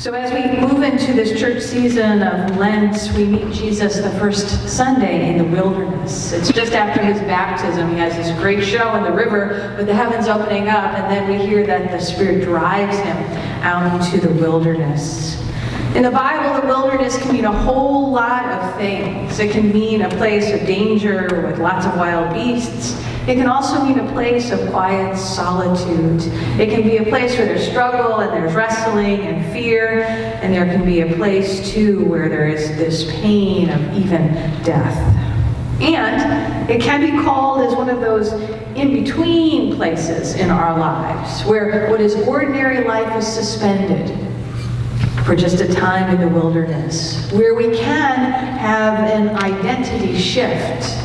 So as we move into this church season of Lent, we meet Jesus the first Sunday in the wilderness. It's just after his baptism. He has this great show in the river with the heavens opening up, and then we hear that the Spirit drives him out into the wilderness. In the Bible, the wilderness can mean a whole lot of things. It can mean a place of danger with lots of wild beasts. It can also mean a place of quiet solitude. It can be a place where there's struggle and there's wrestling and fear, and there can be a place too where there is this pain of even death. And it can be called as one of those in-between places in our lives where what is ordinary life is suspended for just a time in the wilderness, where we can have an identity shift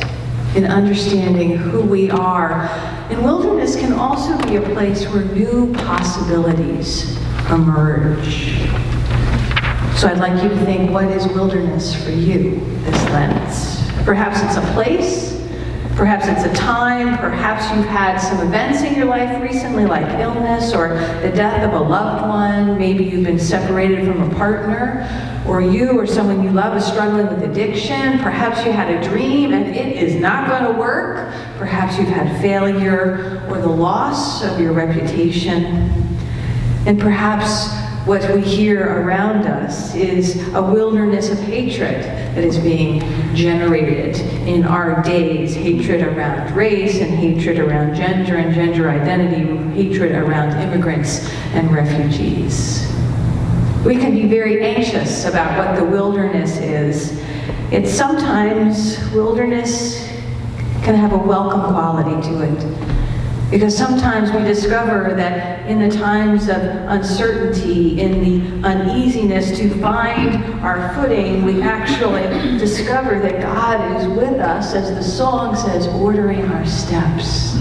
in understanding who we are. And wilderness can also be a place where new possibilities emerge. So I'd like you to think, what is wilderness for you this Lent? Perhaps it's a place, perhaps it's a time, perhaps you've had some events in your life recently like illness or the death of a loved one. Maybe you've been separated from a partner, or you or someone you love is struggling with addiction. Perhaps you had a dream and it is not going to work. Perhaps you've had failure or the loss of your reputation. And perhaps what we hear around us is a wilderness of hatred that is being generated in our days. Hatred around race and hatred around gender and gender identity, hatred around immigrants and refugees. We can be very anxious about what the wilderness is. It's sometimes, wilderness can have a welcome quality to it. Because sometimes we discover that in the times of uncertainty, in the uneasiness to find our footing, we actually discover that God is with us, as the song says, ordering our steps,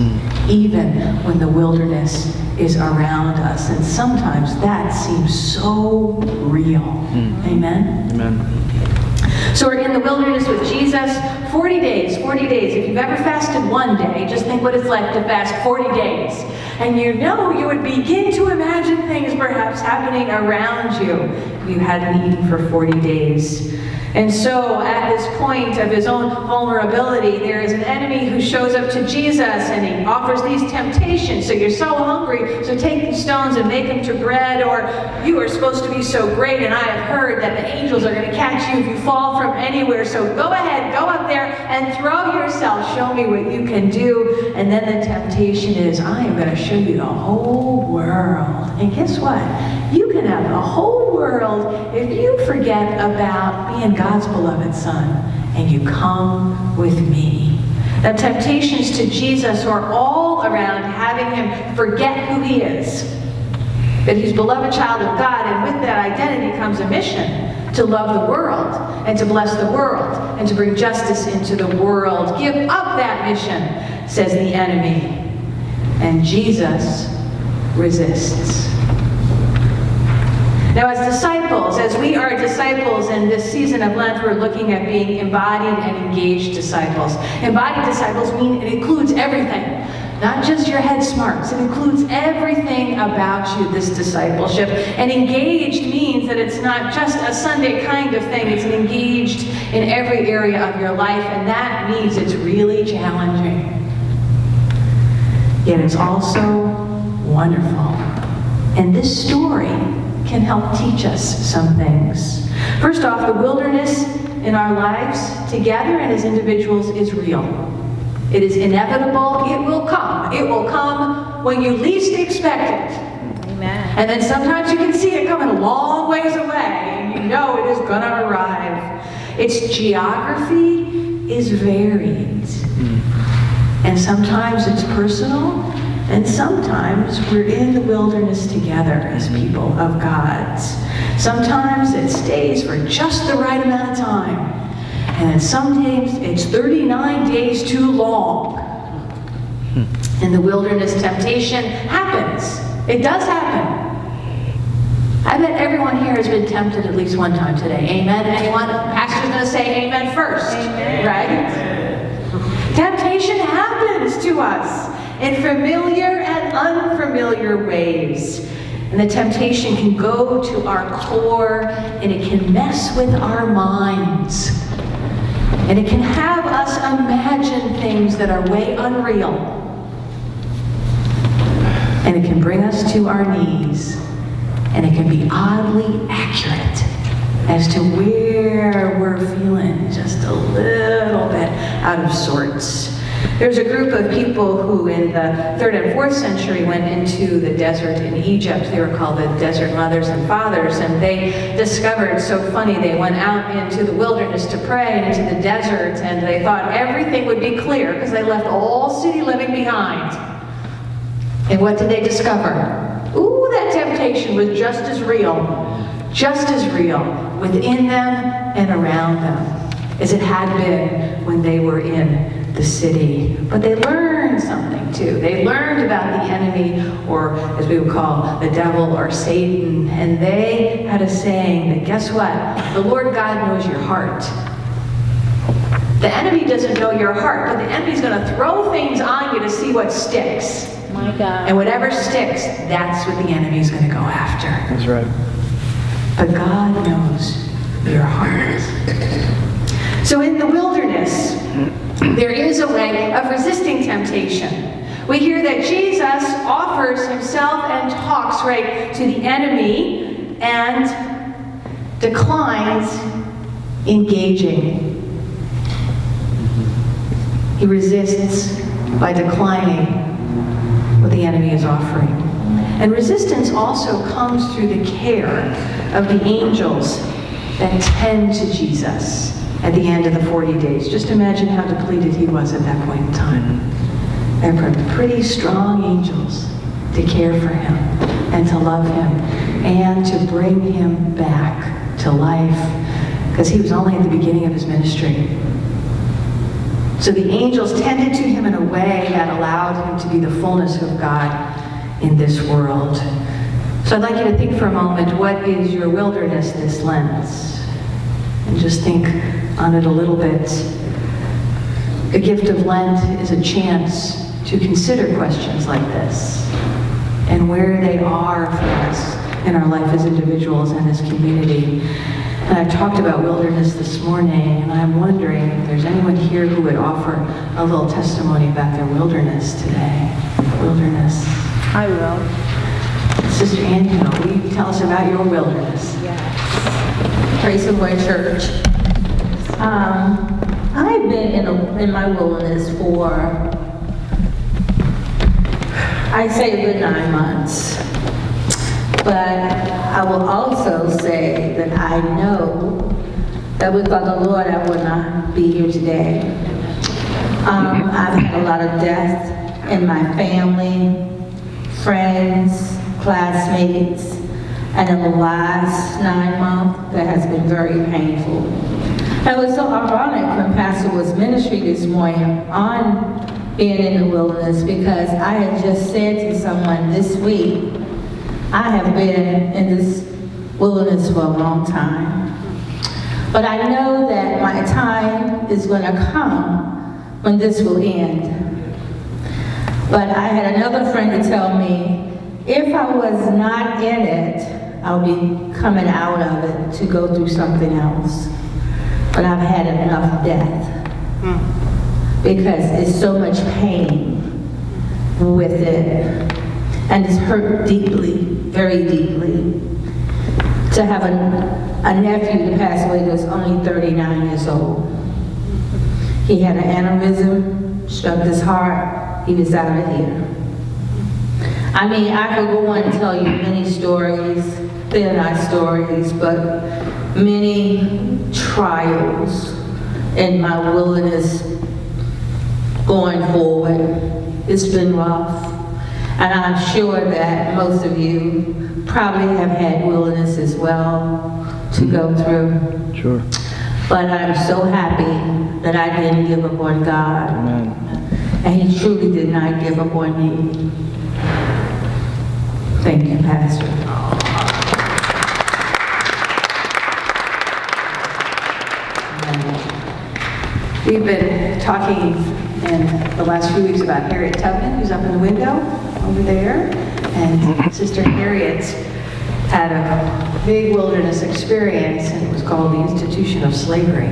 even when the wilderness is around us. And sometimes that seems so real. Amen? Amen. So we're in the wilderness with Jesus, 40 days, 40 days. If you've ever fasted one day, just think what it's like to fast 40 days. And you know you would begin to imagine things perhaps happening around you if you hadn't eaten for 40 days. And so at this point of his own vulnerability, there is an enemy who shows up to Jesus and he offers these temptations. So you're so hungry, so take these stones and make them to bread, or you are supposed to be so great, and I have heard that the angels are going to catch you if you fall from anywhere. So go ahead, go up there and throw yourself. Show me what you can do. And then the temptation is, I am going to show you the whole world. And guess what? You can have the whole world if you forget about being God's beloved Son and you come with me. The temptations to Jesus are all around having him forget who he is, that he's a beloved child of God, and with that identity comes a mission to love the world and to bless the world and to bring justice into the world. Give up that mission, says the enemy. And Jesus resists. Now, as disciples, as we are disciples in this season of Lent, we're looking at being embodied and engaged disciples. Embodied disciples mean it includes everything, not just your head smarts. It includes everything about you, this discipleship. And engaged means that it's not just a Sunday kind of thing. It's engaged in every area of your life, and that means it's really challenging. Yet it's also wonderful. And this story can help teach us some things. First off, the wilderness in our lives together and as individuals is real. It is inevitable. It will come. It will come when you least expect it. Amen. And then sometimes you can see it coming a long ways away, and you know it is going to arrive. Its geography is varied. And sometimes it's personal, and sometimes we're in the wilderness together as people of God. Sometimes it stays for just the right amount of time. And then sometimes it's 39 days too long. And the wilderness temptation happens. It does happen. I bet everyone here has been tempted at least one time today. Amen? Anyone? Pastor's going to say amen first. Amen. Right? Temptation happens to us in familiar and unfamiliar ways. And the temptation can go to our core, and it can mess with our minds. And it can have us imagine things that are way unreal. And it can bring us to our knees. And it can be oddly accurate as to where we're feeling just a little bit out of sorts. There's a group of people who in the 3rd and 4th century went into the desert in Egypt. They were called the Desert Mothers and Fathers, and they discovered, so funny, they went out into the wilderness to pray, into the desert, and they thought everything would be clear because they left all city living behind. And what did they discover? Ooh, that temptation was just as real within them and around them as it had been when they were in the city. But they learned something too. They learned about the enemy, or as we would call the devil or Satan, and they had a saying that, guess what? The Lord God knows your heart. The enemy doesn't know your heart, but the enemy's going to throw things on you to see what sticks. My God. And whatever sticks, that's what the enemy's going to go after. That's right. But God knows your heart. So in the wilderness, there is a way of resisting temptation. We hear that Jesus offers himself and talks right to the enemy and declines engaging. He resists by declining what the enemy is offering. And resistance also comes through the care of the angels that tend to Jesus at the end of the 40 days. Just imagine how depleted he was at that point in time. They're pretty strong angels to care for him and to love him and to bring him back to life, because he was only at the beginning of his ministry. So the angels tended to him in a way that allowed him to be the fullness of God in this world. So I'd like you to think for a moment, what is your wilderness this Lent? And just think on it a little bit. The gift of Lent is a chance to consider questions like this and where they are for us in our life as individuals and as community. And I talked about wilderness this morning, and I'm wondering if there's anyone here who would offer a little testimony about their wilderness today. Wilderness. I will. Sister Angela, will you tell us about your wilderness? Yes. Praise the Lord, church. I've been in my wilderness for, I'd say, a good 9 months. But I will also say that I know that without the Lord, I would not be here today. I've had a lot of death in my family, friends, classmates, and in the last 9 months, that has been very painful. It was so ironic when Pastor was ministering this morning on being in the wilderness, because I had just said to someone this week, I have been in this wilderness for a long time. But I know that my time is going to come when this will end. But I had another friend to tell me, if I was not in it, I'll be coming out of it to go through something else. But I've had enough death. Because it's so much pain with it. And it's hurt deeply, very deeply. To have a nephew that passed away that was only 39 years old. He had an aneurysm, struck his heart, he was out of here. I mean, I could go on and tell you many stories, they're not stories, but many trials in my wilderness going forward. It's been rough. And I'm sure that most of you probably have had wilderness as well to go through. Sure. But I'm so happy that I didn't give up on God. Amen. And He truly did not give up on me. Thank you, Pastor. We've been talking in the last few weeks about Harriet Tubman, who's up in the window over there. And Sister Harriet had a big wilderness experience, and it was called the Institution of Slavery.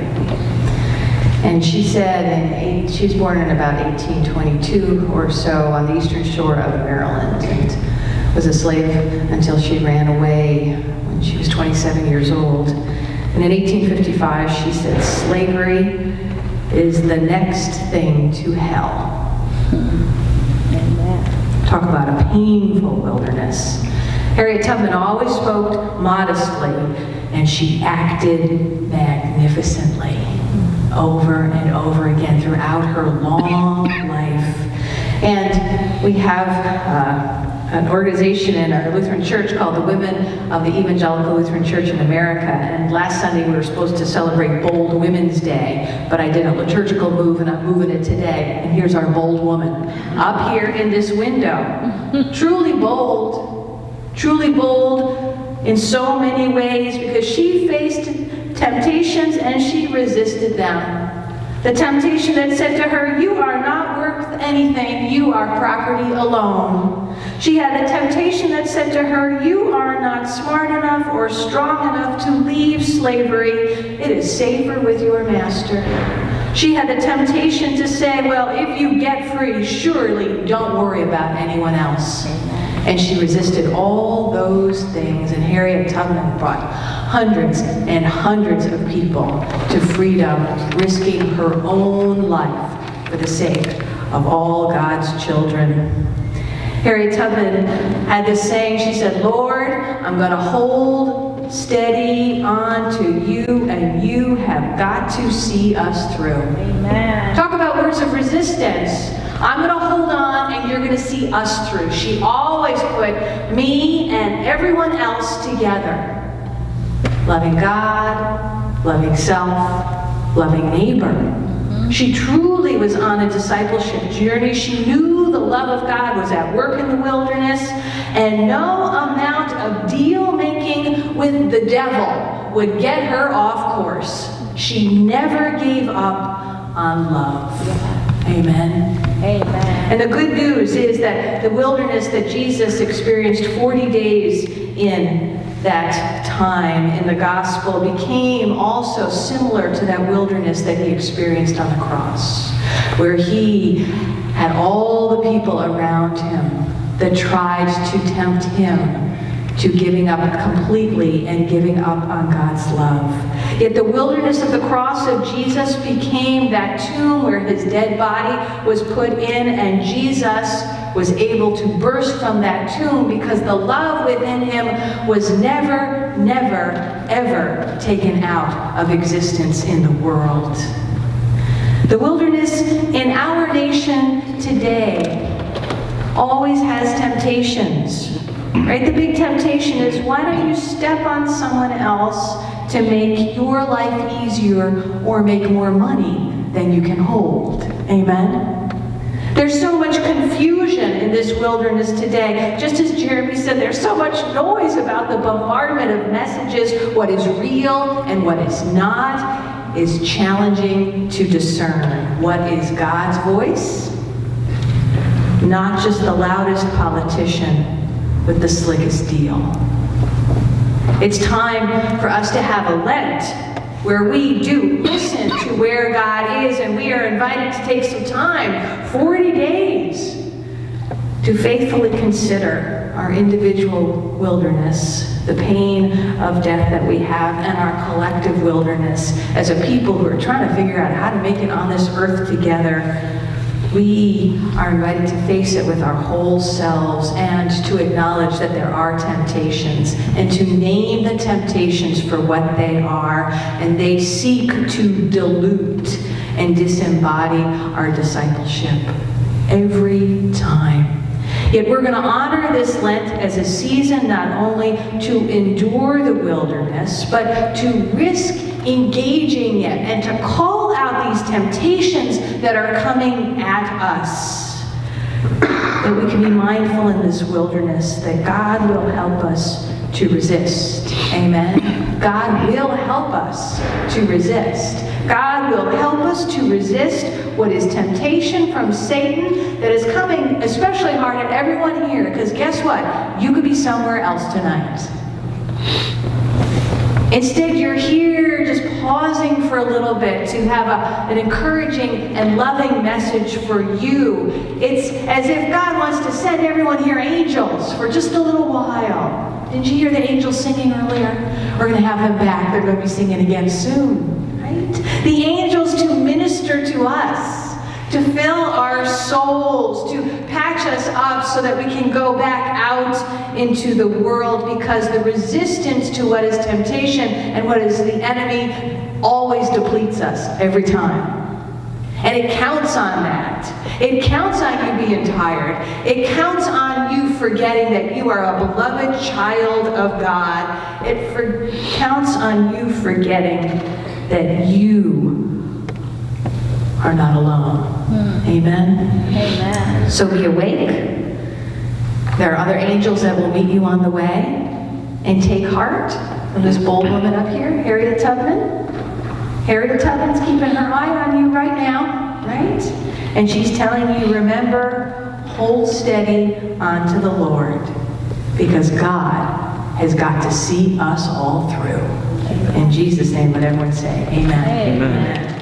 And she said, she was born in about 1822 or so on the eastern shore of Maryland, and was a slave until she ran away when she was 27 years old. And in 1855, she said, slavery is the next thing to hell. Amen. Talk about a painful wilderness. Harriet Tubman always spoke modestly, and she acted magnificently over and over again throughout her long life. And we have an organization in our Lutheran church called the Women of the Evangelical Lutheran Church in America. And last Sunday we were supposed to celebrate Bold Women's Day, but I did a liturgical move and I'm moving it today. And here's our bold woman up here in this window. Truly bold in so many ways, because she faced temptations and she resisted them. The temptation that said to her, you are not worth anything, you are property alone. She had the temptation that said to her, you are not smart enough or strong enough to leave slavery. It is safer with your master. She had the temptation to say, well, if you get free, surely don't worry about anyone else. And she resisted all those things, and Harriet Tubman brought hundreds and hundreds of people to freedom, risking her own life for the sake of all God's children. Harriet Tubman had this saying, she said, Lord, I'm going to hold steady on to you, and you have got to see us through. Amen. Talk about words of resistance. I'm going to hold on, and you're going to see us through. She always put me and everyone else together. Loving God, loving self, loving neighbor. She truly was on a discipleship journey. She knew the love of God was at work in the wilderness, and no amount of deal making with the devil would get her off course. She never gave up on love. Amen. Amen. And the good news is that the wilderness that Jesus experienced 40 days in that time in the gospel became also similar to that wilderness that he experienced on the cross, where he had all the people around him that tried to tempt him to giving up completely and giving up on God's love. Yet the wilderness of the cross of Jesus became that tomb where his dead body was put in, and Jesus was able to burst from that tomb because the love within him was never, never, ever taken out of existence in the world. The wilderness in our nation today always has temptations. Right? The big temptation is, why don't you step on someone else to make your life easier or make more money than you can hold? Amen? There's so much confusion in this wilderness today. Just as Jeremy said, there's so much noise about the bombardment of messages. What is real and what is not is challenging to discern. What is God's voice? Not just the loudest politician with the slickest deal. It's time for us to have a Lent where we do listen to where God is, and we are invited to take some time, 40 days, to faithfully consider our individual wilderness, the pain of death that we have, and our collective wilderness as a people who are trying to figure out how to make it on this earth together. We are invited to face it with our whole selves and to acknowledge that there are temptations and to name the temptations for what they are, and they seek to dilute and disembody our discipleship every time. Yet we're going to honor this Lent as a season not only to endure the wilderness, but to risk engaging it and to call out these temptations that are coming at us. That we can be mindful in this wilderness that God will help us to resist Amen. God will help us to resist. God will help us to resist what is temptation from Satan that is coming especially hard at everyone here. Because guess what? You could be somewhere else tonight. Instead, you're here just pausing for a little bit to have an encouraging and loving message for you. It's as if God wants to send everyone here angels for just a little while. Didn't you hear the angels singing earlier? We're going to have them back. They're going to be singing again soon, right? The angels to minister to us, to fill our souls, to patch us up so that we can go back out into the world, because the resistance to what is temptation and what is the enemy always depletes us every time. And it counts on that. It counts on you being tired. It counts on you forgetting that you are a beloved child of God. It counts on you forgetting that you are not alone. Amen? Amen. So be awake. There are other angels that will meet you on the way. And take heart from this bold woman up here, Harriet Tubman. Harriet Tubman's keeping her eye on you right now, right? And she's telling you, remember, hold steady onto the Lord, because God has got to see us all through. In Jesus' name, let everyone say amen. Amen. Amen.